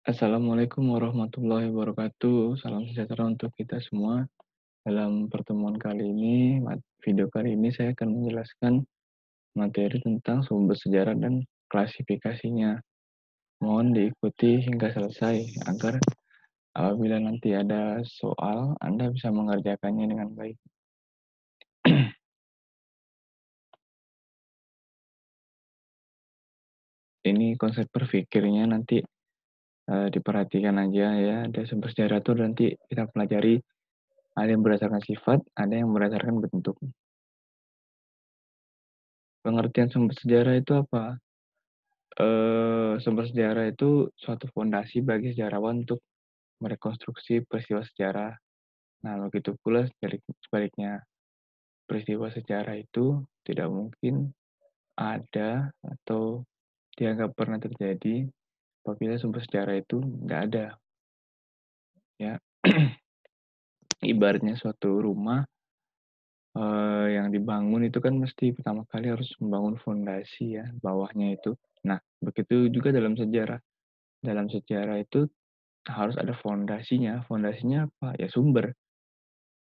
Assalamualaikum warahmatullahi wabarakatuh. Salam sejahtera untuk kita semua. Dalam pertemuan kali ini, video kali ini saya akan menjelaskan materi tentang sumber sejarah dan klasifikasinya. Mohon diikuti hingga selesai agar apabila nanti ada soal, Anda bisa mengerjakannya dengan baik. Ini konsep berpikirnya nanti diperhatikan aja ya. Ada sumber sejarah itu nanti kita pelajari ada yang berdasarkan sifat, ada yang berdasarkan bentuk. Pengertian sumber sejarah itu apa? Sumber sejarah itu suatu fondasi bagi sejarawan untuk merekonstruksi peristiwa sejarah. Nah, begitu pula sebaliknya, peristiwa sejarah itu tidak mungkin ada atau dianggap pernah terjadi apabila sumber sejarah itu nggak ada, ya. Ibaratnya suatu rumah, yang dibangun itu kan mesti pertama kali harus membangun fondasi ya, bawahnya itu. Nah, begitu juga dalam sejarah. Dalam sejarah itu harus ada fondasinya. Fondasinya apa? Ya sumber.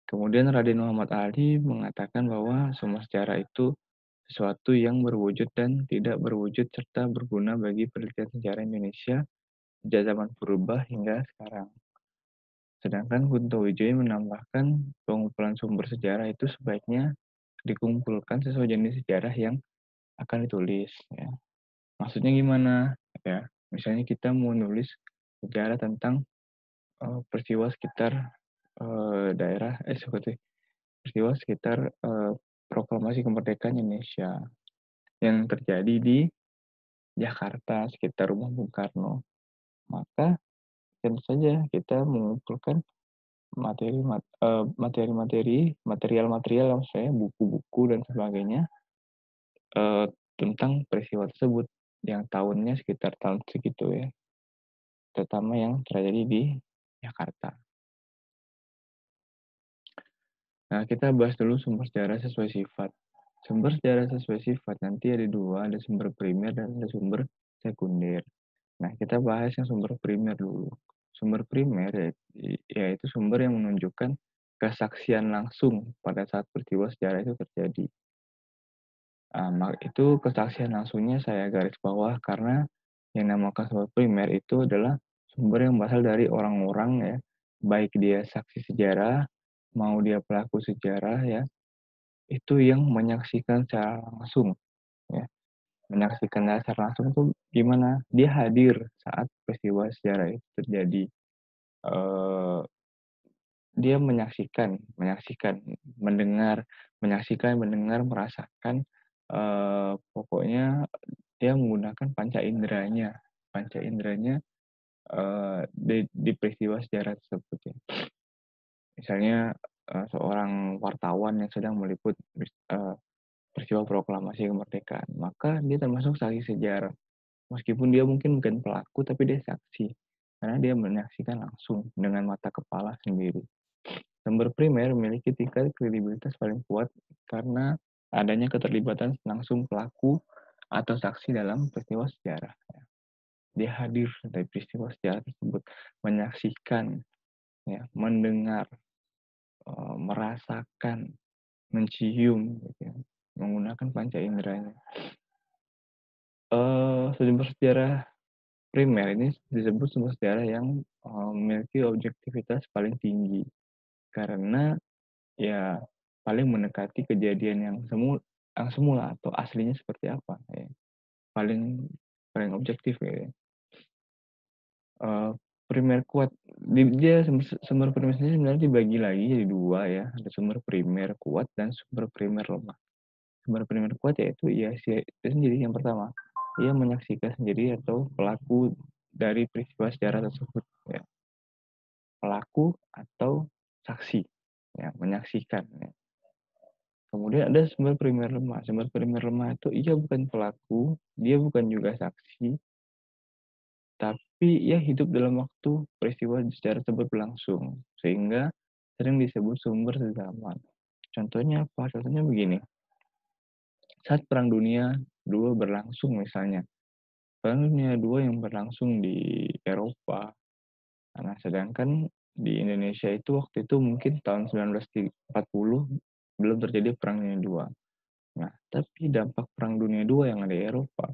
Kemudian Raden Muhammad Ali mengatakan bahwa sumber sejarah itu sesuatu yang berwujud dan tidak berwujud serta berguna bagi penelitian sejarah Indonesia sejak zaman purba hingga sekarang. Sedangkan Kunto Wijaya menambahkan pengumpulan sumber sejarah itu sebaiknya dikumpulkan sesuai jenis sejarah yang akan ditulis. Ya. Maksudnya gimana? Ya, misalnya kita mau nulis sejarah tentang peristiwa sekitar seperti peristiwa sekitar proklamasi kemerdekaan Indonesia yang terjadi di Jakarta sekitar rumah Bung Karno. Maka tentu saja kita mengumpulkan materi-materi, material-material yang saya buku-buku dan sebagainya eh, tentang peristiwa tersebut yang tahunnya sekitar tahun segitu ya, terutama yang terjadi di Jakarta. Nah, kita bahas dulu sumber sejarah sesuai sifat. Sumber sejarah sesuai sifat nanti ada dua, ada sumber primer dan ada sumber sekunder. Nah, kita bahas yang sumber primer dulu. Sumber primer yaitu sumber yang menunjukkan kesaksian langsung pada saat peristiwa sejarah itu terjadi. Itu kesaksian langsungnya saya garis bawah karena yang namakan sumber primer itu adalah sumber yang berasal dari orang-orang ya, baik dia saksi sejarah, mau dia pelaku sejarah ya, itu yang menyaksikan secara langsung ya. Menyaksikan secara langsung itu gimana? Dia hadir saat peristiwa sejarah itu terjadi. Eh, dia menyaksikan, mendengar, mendengar, merasakan. Pokoknya dia menggunakan panca inderanya, di peristiwa sejarah tersebut ya. Misalnya seorang wartawan yang sedang meliput peristiwa proklamasi kemerdekaan, maka dia termasuk saksi sejarah. Meskipun dia mungkin bukan pelaku, tapi dia saksi. Karena dia menyaksikan langsung dengan mata kepala sendiri. Sumber primer memiliki tingkat kredibilitas paling kuat karena adanya keterlibatan langsung pelaku atau saksi dalam peristiwa sejarah. Dia hadir dari peristiwa sejarah tersebut, menyaksikan, ya, mendengar, merasakan, mencium, gitu ya, menggunakan panca inderanya. Sumber sejarah primer ini disebut sumber sejarah yang memiliki objektivitas paling tinggi karena ya paling mendekati kejadian yang semula atau aslinya seperti apa ya. Paling paling objektif ya. Uh, Primer kuat dia sumber primer sendiri sebenarnya dibagi lagi jadi dua ya, ada sumber primer kuat dan sumber primer lemah. Sumber primer kuat yaitu ya si itu sendiri yang pertama, ia menyaksikan sendiri atau pelaku dari peristiwa sejarah tersebut ya, pelaku atau saksi ya, menyaksikan ya. Kemudian ada sumber primer lemah. Sumber primer lemah itu ia bukan pelaku, dia bukan juga saksi, tapi ia hidup dalam waktu peristiwa sejarah tersebut berlangsung, sehingga sering disebut sumber sezaman. Contohnya apa? Contohnya begini, saat Perang Dunia II berlangsung misalnya, Perang Dunia II yang berlangsung di Eropa. Nah, sedangkan di Indonesia itu waktu itu mungkin tahun 1940 belum terjadi Perang Dunia II. Nah, tapi dampak Perang Dunia II yang ada di Eropa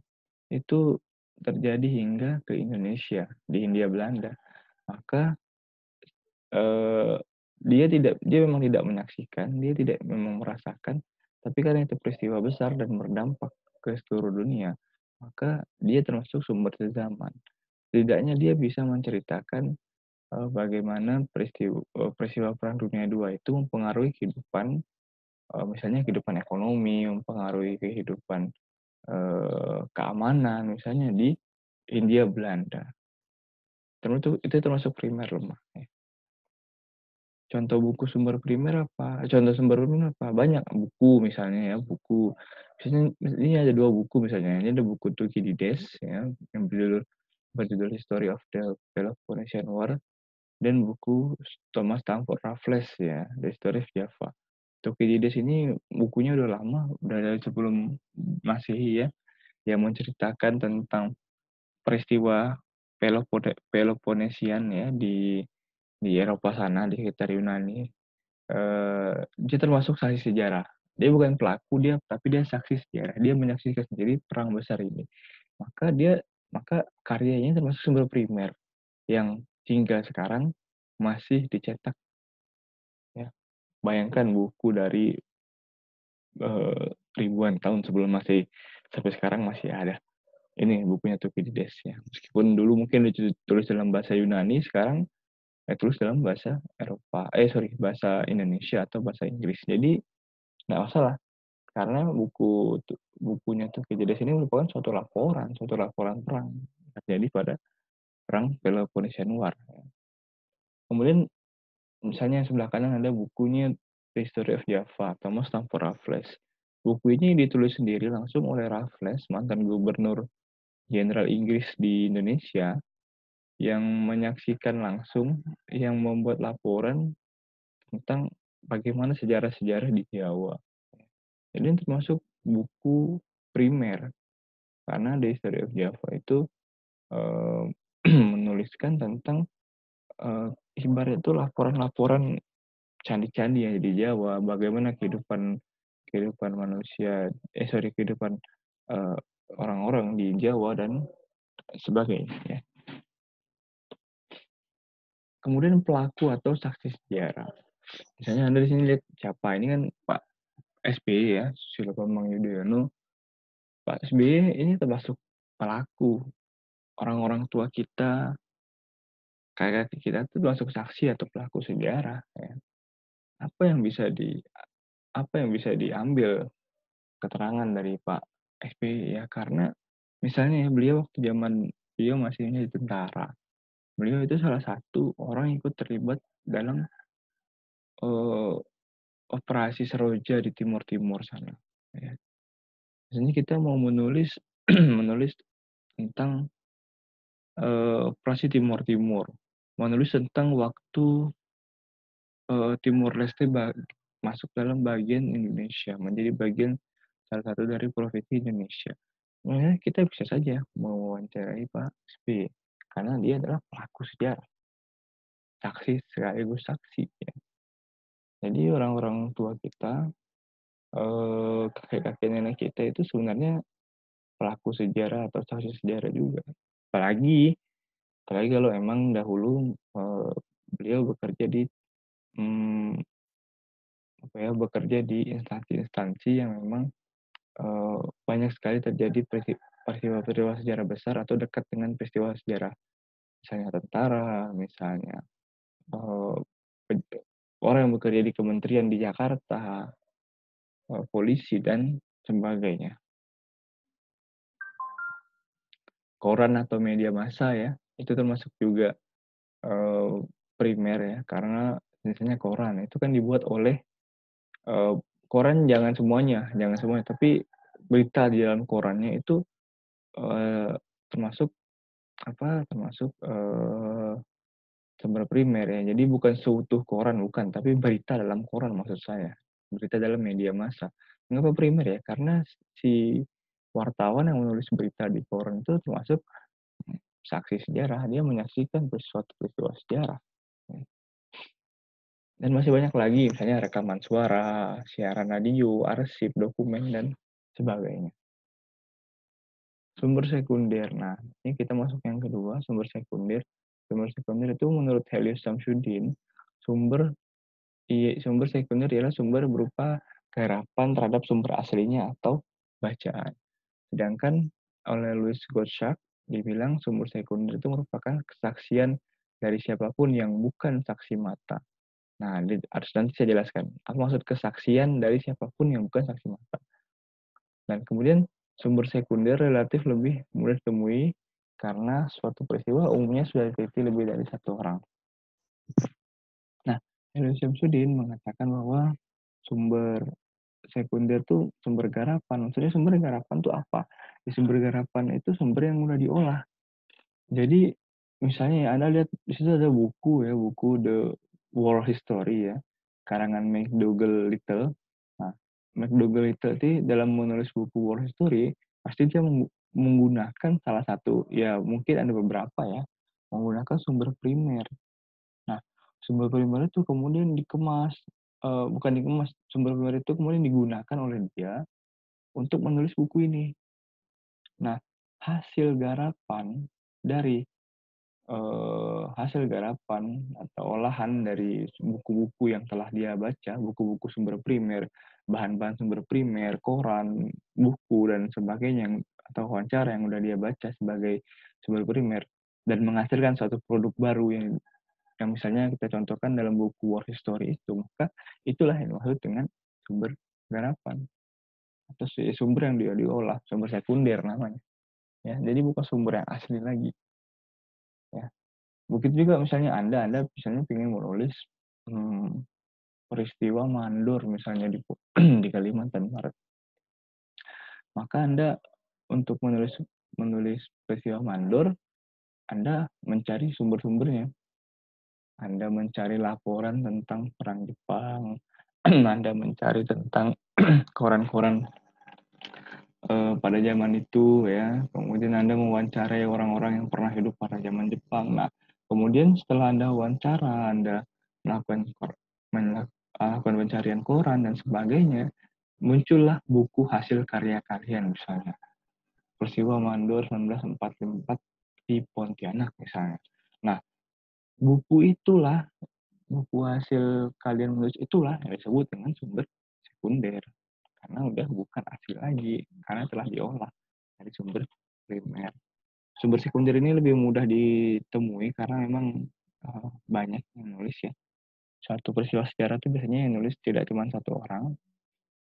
itu terjadi hingga ke Indonesia, di Hindia Belanda. Maka Eee, dia memang tidak menyaksikan, dia tidak memang merasakan, tapi karena itu peristiwa besar dan berdampak ke seluruh dunia, maka dia termasuk sumber sezaman. Setidaknya dia bisa menceritakan, bagaimana peristiwa Perang Dunia II itu mempengaruhi kehidupan, misalnya kehidupan ekonomi, mempengaruhi kehidupan, keamanan misalnya di Hindia Belanda. Itu termasuk primer loh, Mbak, ya. Contoh buku sumber primer apa? Contoh sumber primer apa? Banyak, buku misalnya ya, buku. Misalnya ini ada 2 buku misalnya, ini ada buku Thukydides ya, yang berjudul History of the Peloponnesian War dan buku Thomas Stamford Raffles ya, The History of Java. Thukydides ini bukunya udah lama, udah dari sebelum Masehi ya, yang menceritakan tentang peristiwa Peloponnesian ya di Eropa sana, di sekitar Yunani. Dia termasuk saksi sejarah. Dia bukan pelaku tapi dia saksi sejarah. Dia menyaksikan sendiri perang besar ini. Maka karyanya termasuk sumber primer yang hingga sekarang masih dicetak ya. Bayangkan buku dari, ribuan tahun sebelum Masehi sampai sekarang masih ada. Ini bukunya Thukydides ya. Meskipun dulu mungkin ditulis dalam bahasa Yunani, sekarang tulis dalam bahasa bahasa Indonesia atau bahasa Inggris. Jadi nggak masalah. Karena bukunya Thukydides ini merupakan suatu laporan perang terjadi pada perang Peloponnesian War. Kemudian misalnya sebelah kanan ada bukunya The History of Java, Thomas Stamford Raffles. Buku ini ditulis sendiri langsung oleh Raffles, mantan gubernur jenderal Inggris di Indonesia, yang menyaksikan langsung, yang membuat laporan tentang bagaimana sejarah-sejarah di Jawa. Jadi ini termasuk buku primer karena The History of Java itu uh, menuliskan tentang uh, ibarat itu laporan-laporan candi-candi yang di Jawa, bagaimana kehidupan kehidupan manusia, kehidupan uh, orang-orang di Jawa dan sebagainya. Ya. Kemudian pelaku atau saksi sejarah. Misalnya Anda di sini lihat siapa ini kan Pak SBY ya, Susilo Bambang Yudhoyono. Pak SBY ini termasuk pelaku, orang-orang tua kita, kakek kita itu termasuk saksi atau pelaku sejarah. Ya. Apa yang bisa di apa yang bisa diambil keterangan dari Pak SBY ya karena misalnya ya beliau masih jadi tentara. Beliau itu salah satu orang yang ikut terlibat dalam uh, operasi Seroja di Timur Timur sana. Ya. Misalnya kita mau menulis menulis tentang operasi Timur Timur, menulis tentang waktu Timur Leste masuk dalam bagian Indonesia, menjadi bagian salah satu dari provinsi Indonesia. Nah, kita bisa saja mewawancarai Pak SBY karena dia adalah pelaku sejarah, saksi sekaligus saksi. Ya. Jadi orang-orang tua kita, kakek-kakek nenek kita itu sebenarnya pelaku sejarah atau saksi sejarah juga. Apalagi, apalagi kalau emang dahulu beliau bekerja di hmm, bekerja di instansi-instansi yang memang banyak sekali terjadi peristiwa-peristiwa sejarah besar atau dekat dengan peristiwa sejarah, misalnya tentara, misalnya eh, orang yang bekerja di kementerian di Jakarta, polisi dan sebagainya. Koran atau media massa ya, itu termasuk juga eh, primer ya, karena misalnya koran itu kan dibuat oleh eh, koran jangan semuanya, tapi berita di dalam korannya itu eh, termasuk termasuk sumber primer ya. Jadi bukan seutuh koran, bukan, tapi berita dalam koran maksud saya. Berita dalam media massa. Mengapa primer ya? Karena si wartawan yang menulis berita di koran itu termasuk saksi sejarah, dia menyaksikan suatu peristiwa sejarah. Dan masih banyak lagi, misalnya rekaman suara, siaran radio, arsip, dokumen, dan sebagainya. Sumber sekunder. Nah, ini kita masuk yang kedua, sumber sekunder. Sumber sekunder itu menurut Helios Samsudin, sumber sekunder ialah sumber berupa garapan terhadap sumber aslinya atau bacaan. Sedangkan oleh Louis Gottschalk dibilang sumber sekunder itu merupakan kesaksian dari siapapun yang bukan saksi mata. Nah, harus nanti saya jelaskan. Apa maksud kesaksian dari siapapun yang bukan saksi mata. Dan kemudian sumber sekunder relatif lebih mudah ditemui karena suatu peristiwa umumnya sudah diteliti lebih dari satu orang. Nah, Helios Samsudin mengatakan bahwa sumber sekunder itu sumber garapan. Maksudnya sumber garapan itu apa? Sumber garapan itu sumber yang mudah diolah. Jadi misalnya ya, Anda lihat di situ ada buku ya, buku The World History ya, karangan McDougall Little. Nah, McDougall Little itu dalam menulis buku World History pasti dia menggunakan salah satu, ya mungkin ada beberapa ya, menggunakan sumber primer. Nah, sumber primer itu kemudian dikemas, bukan dikemas, sumber primer itu kemudian digunakan oleh dia untuk menulis buku ini. Nah, hasil garapan dari hasil garapan atau olahan dari buku-buku yang telah dia baca, buku-buku sumber primer, bahan-bahan sumber primer, koran, buku, dan sebagainya, atau wawancara yang udah dia baca sebagai sumber primer, dan menghasilkan suatu produk baru yang misalnya kita contohkan dalam buku War History itu, maka itulah yang dimaksud dengan sumber garapan atau sumber yang dia diolah, sumber sekunder namanya. Ya, jadi bukan sumber yang asli lagi. Ya. Begitu juga misalnya Anda misalnya ingin menulis peristiwa mandor misalnya di di Kalimantan Barat. Maka Anda untuk menulis peristiwa mandor, Anda mencari sumber-sumbernya. Anda mencari laporan tentang perang Jepang, Anda mencari tentang koran-koran pada zaman itu ya. Kemudian Anda mewawancarai orang-orang yang pernah hidup pada zaman Jepang. Nah, kemudian setelah Anda wawancara, Anda melakukan pencarian koran dan sebagainya, muncullah buku hasil karya kalian misalnya. Peristiwa Mandor 1944 di Pontianak misalnya. Nah, buku hasil kalian menulis itulah yang disebut dengan sumber sekunder. Karena udah bukan asli lagi, karena telah diolah dari sumber primer. Sumber sekunder ini lebih mudah ditemui karena memang banyak yang nulis ya. Suatu peristiwa sejarah itu biasanya yang nulis tidak cuma satu orang.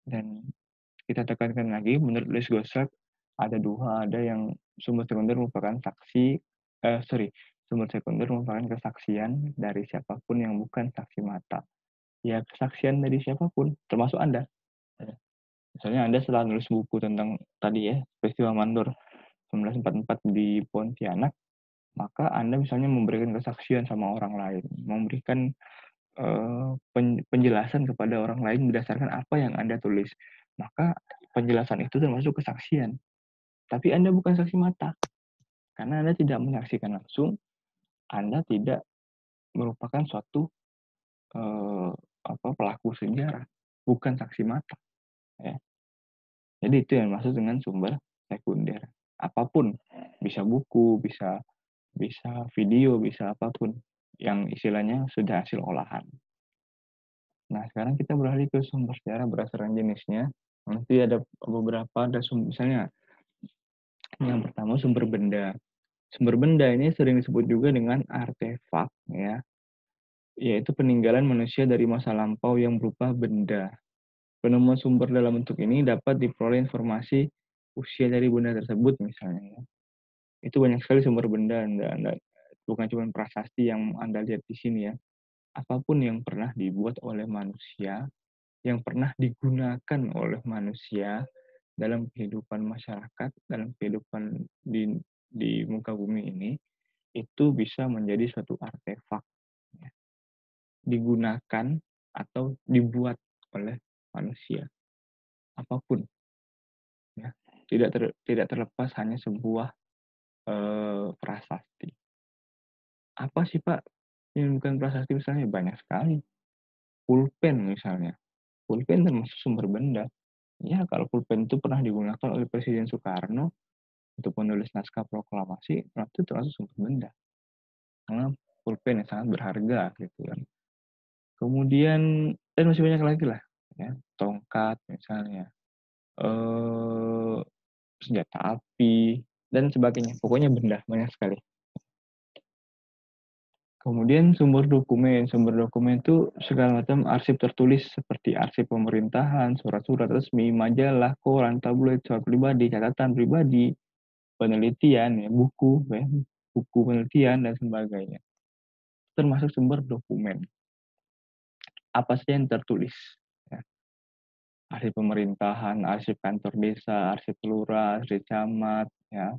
Dan kita tekankan lagi, menurut Louis Gossett ada dua, ada yang sumber sekunder merupakan sumber sekunder merupakan kesaksian dari siapapun yang bukan saksi mata. Ya, kesaksian dari siapapun, termasuk Anda. Misalnya Anda setelah nulis buku tentang tadi ya, peristiwa Mandor 1944 di Pontianak, maka Anda misalnya memberikan kesaksian sama orang lain, memberikan penjelasan kepada orang lain berdasarkan apa yang Anda tulis. Maka penjelasan itu termasuk kesaksian. Tapi Anda bukan saksi mata. Karena Anda tidak menyaksikan langsung, Anda tidak merupakan suatu pelaku sejarah, bukan saksi mata. Ya. Jadi itu yang maksud dengan sumber sekunder. Apapun, bisa buku, bisa video, bisa apapun yang istilahnya sudah hasil olahan. Nah, sekarang kita beralih ke sumber sejarah berdasarkan jenisnya. Nanti ada beberapa, misalnya yang pertama sumber benda. Sumber benda ini sering disebut juga dengan artefak, ya, yaitu peninggalan manusia dari masa lampau yang berupa benda. Penemuan sumber dalam bentuk ini dapat diperoleh informasi usia dari benda tersebut misalnya. Itu banyak sekali sumber benda, bukan cuma prasasti yang Anda lihat di sini ya. Apapun yang pernah dibuat oleh manusia, yang pernah digunakan oleh manusia dalam kehidupan masyarakat, dalam kehidupan di muka bumi ini, itu bisa menjadi suatu artefak. Ya. Digunakan atau dibuat oleh manusia. Apapun. Ya. tidak terlepas hanya sebuah, prasasti. Apa sih, Pak, yang bukan prasasti misalnya? Banyak sekali. Pulpen misalnya, pulpen termasuk sumber benda. Ya, kalau pulpen itu pernah digunakan oleh Presiden Soekarno untuk menulis naskah proklamasi, nah itu termasuk sumber benda. Karena pulpen yang sangat berharga gitu kan. Kemudian dan masih banyak lagi lah, ya, tongkat misalnya, eh, senjata api dan sebagainya. Pokoknya benda banyak sekali. Kemudian sumber dokumen itu segala macam arsip tertulis seperti arsip pemerintahan, surat-surat resmi, majalah, koran, tabloid, surat pribadi, catatan pribadi, penelitian, ya, buku, ya, buku penelitian dan sebagainya. Termasuk sumber dokumen. Apa saja yang tertulis? Ya. Arsip pemerintahan, arsip kantor desa, arsip lurah, arsip camat, ya,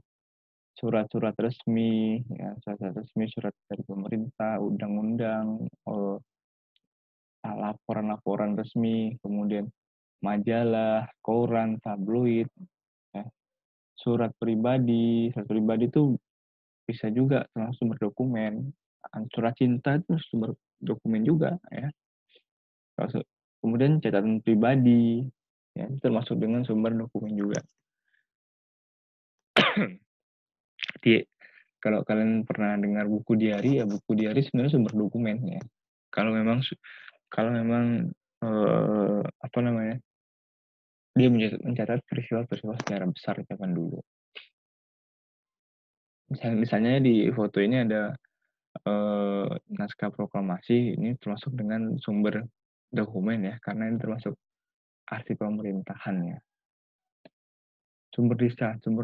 surat-surat resmi, ya, surat resmi, surat dari pemerintah, undang-undang, laporan-laporan resmi, kemudian majalah, koran, tabloid, ya, surat pribadi itu bisa juga termasuk sumber dokumen. Surat cinta itu sumber dokumen juga, ya. Kemudian catatan pribadi, ya, itu termasuk dengan sumber dokumen juga. Jadi kalau kalian pernah dengar buku diari, ya buku diari sebenarnya sumber dokumen, ya. Kalau memang kalau memang apa namanya, dia mencatat peristiwa-peristiwa sejarah besar zaman dulu. Misalnya di foto ini ada naskah proklamasi, ini termasuk dengan sumber dokumen, ya, karena ini termasuk arsip pemerintahan, ya. Sumber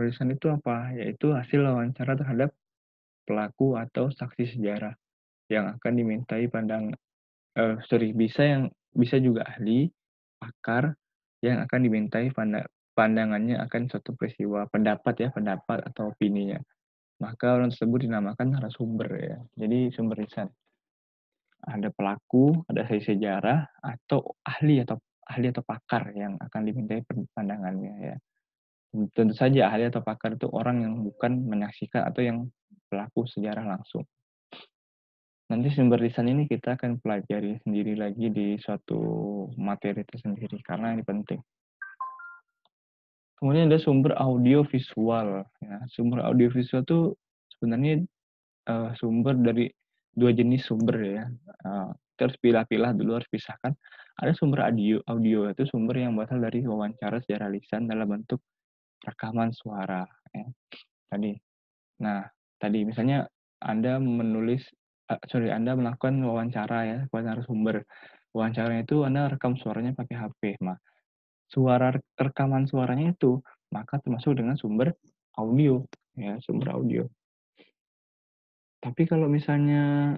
lisan itu apa? Yaitu hasil wawancara terhadap pelaku atau saksi sejarah yang akan dimintai bisa juga ahli, pakar yang akan dimintai pandangannya akan suatu peristiwa, pendapat atau opininya. Maka orang tersebut dinamakan narasumber, ya. Jadi sumber lisan. Ada pelaku, ada ahli sejarah, atau ahli atau pakar yang akan dimintai pandangannya, ya. Tentu saja ahli atau pakar itu orang yang bukan menyaksikan atau yang pelaku sejarah langsung. Nanti sumber lisan ini kita akan pelajari sendiri lagi di suatu materi tersendiri karena ini penting. Kemudian ada sumber audio visual. Ya. Sumber audio visual itu sebenarnya sumber dari dua jenis sumber, ya. Kita harus pilah-pilah dulu, harus pisahkan. Ada sumber audio itu sumber yang berasal dari wawancara secara lisan dalam bentuk rekaman suara, ya. Tadi. Nah, tadi misalnya Anda Anda melakukan wawancara, ya, kepada narasumber. Wawancaranya itu Anda rekam suaranya pakai HP. Nah, rekaman suaranya itu maka termasuk dengan sumber audio, ya, sumber audio. Tapi kalau misalnya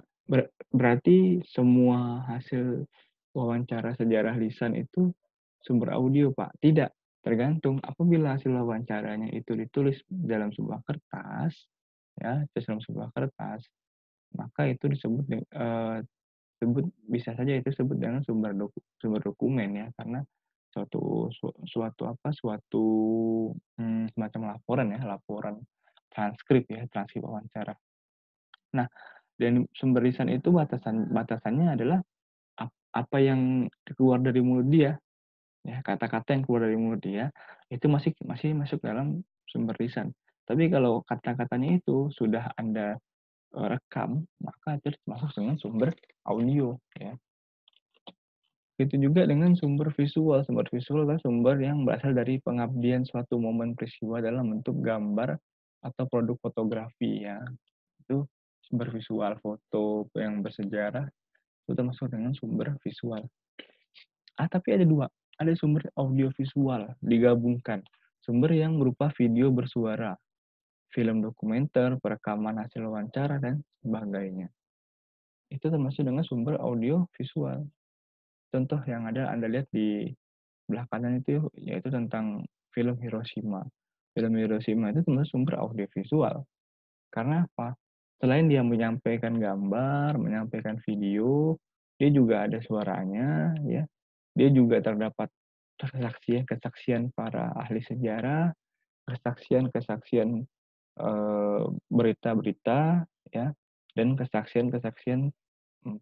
berarti semua hasil wawancara sejarah lisan itu sumber audio, Pak? Tidak, tergantung. Apabila hasil wawancaranya itu ditulis dalam sebuah kertas, ya, dalam sebuah kertas, maka itu bisa saja itu disebut dengan sumber dokumen, ya, karena suatu semacam laporan, ya, laporan transkrip wawancara. Nah, dan sumber lisan itu batasannya adalah apa yang keluar dari mulut dia, ya, kata-kata yang keluar dari mulut dia itu masih masuk dalam sumber lisan. Tapi kalau kata-katanya itu sudah Anda rekam, maka itu masuk dengan sumber audio, ya. Itu juga dengan sumber visual. Sumber visual adalah sumber yang berasal dari pengabdian suatu momen peristiwa dalam bentuk gambar atau produk fotografi, ya. Itu sumber visual, foto yang bersejarah itu termasuk dengan sumber visual. Tapi ada dua, ada sumber audio visual digabungkan, sumber yang berupa video bersuara, film dokumenter, perekaman hasil wawancara dan sebagainya. Itu termasuk dengan sumber audio visual. Contoh yang ada Anda lihat di belah kanan itu yaitu tentang film Hiroshima. Film Hiroshima itu termasuk sumber audio visual. Karena apa? Selain dia menyampaikan gambar, menyampaikan video, dia juga ada suaranya, ya. Dia juga terdapat kesaksian para ahli sejarah, kesaksian-kesaksian, berita-berita ya, dan kesaksian-kesaksian,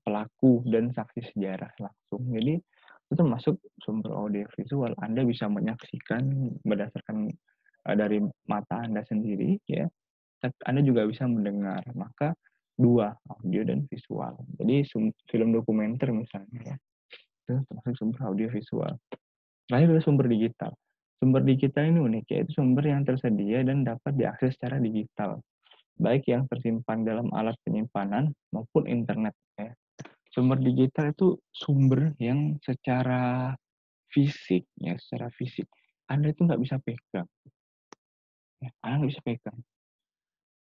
pelaku dan saksi sejarah langsung. Jadi itu termasuk sumber audiovisual. Anda bisa menyaksikan berdasarkan, dari mata Anda sendiri ya, Anda juga bisa mendengar. Maka 2, audio dan visual. Jadi film dokumenter misalnya ya, itu termasuk sumber audiovisual. Terakhir adalah sumber digital. Sumber digital ini unik, yaitu sumber yang tersedia dan dapat diakses secara digital, baik yang tersimpan dalam alat penyimpanan maupun internet ya. Sumber digital itu sumber yang secara fisik ya, secara fisik Anda itu nggak bisa pegang ya, Anda nggak bisa pegang.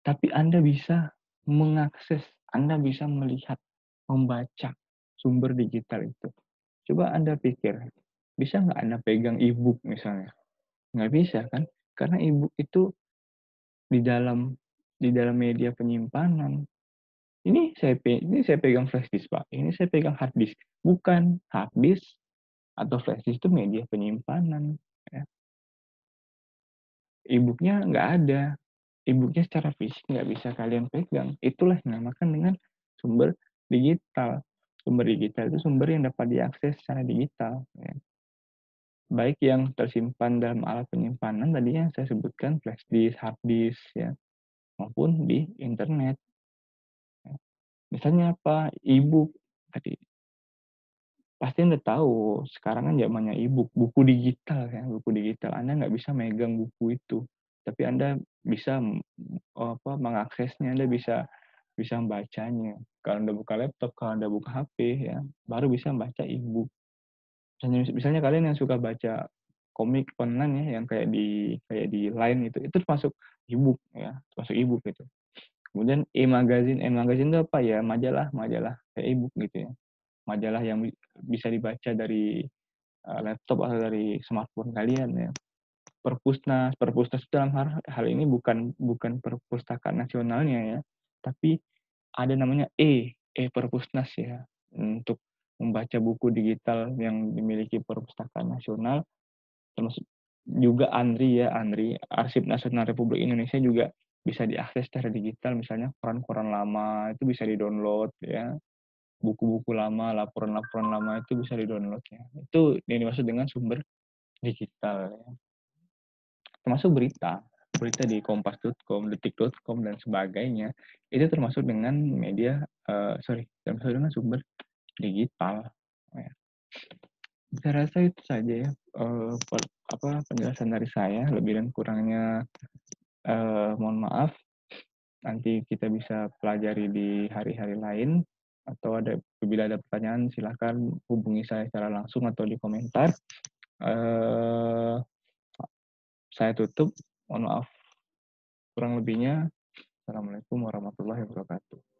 Tapi Anda bisa mengakses, Anda bisa melihat, membaca sumber digital itu. Coba Anda pikir, bisa nggak Anda pegang e-book misalnya? Nggak bisa kan? Karena e-book itu di dalam media penyimpanan. Ini saya pegang flash disk, Pak. Ini saya pegang hard disk. Bukan hard disk atau flash disk itu media penyimpanan. Ya. E-booknya nggak ada. E-booknya secara fisik nggak bisa kalian pegang. Itulah yang dinamakan dengan sumber digital. Sumber digital itu sumber yang dapat diakses secara digital. Ya. Baik yang tersimpan dalam alat penyimpanan tadi yang saya sebutkan, flash disk, hard disk, ya, maupun di internet. Ya. Misalnya apa? E-book tadi. Pasti Anda tahu, sekarang kan zamannya e-book, buku digital ya, buku digital. Anda nggak bisa megang buku itu, tapi Anda bisa mengaksesnya, Anda bisa bisa membacanya. Kalau Anda buka laptop, kalau Anda buka HP ya, baru bisa membaca e-book. Misalnya kalian yang suka baca komik online ya, yang kayak di Line itu termasuk e-book ya, termasuk e-book itu. Kemudian e-magazine itu apa ya? Majalah kayak e-book gitu ya. Majalah yang bisa dibaca dari laptop atau dari smartphone kalian ya. Perpusnas dalam hal ini bukan perpustakaan nasionalnya ya, tapi ada namanya e-perpusnas ya, untuk membaca buku digital yang dimiliki perpustakaan nasional, termasuk juga ANRI, Arsip Nasional Republik Indonesia juga bisa diakses secara digital, misalnya koran-koran lama itu bisa di-download ya, buku-buku lama, laporan-laporan lama itu bisa di-download ya. Itu yang dimaksud dengan sumber digital ya. Termasuk berita di kompas.com, detik.com dan sebagainya. Itu termasuk dengan media termasuk dengan sumber digital. Ya. Saya rasa itu saja ya penjelasan dari saya. Lebih dan kurangnya mohon maaf. Nanti kita bisa pelajari di hari-hari lain, atau apabila ada pertanyaan silakan hubungi saya secara langsung atau di komentar. Eh, saya tutup. Mohon maaf kurang lebihnya. Assalamualaikum warahmatullahi wabarakatuh.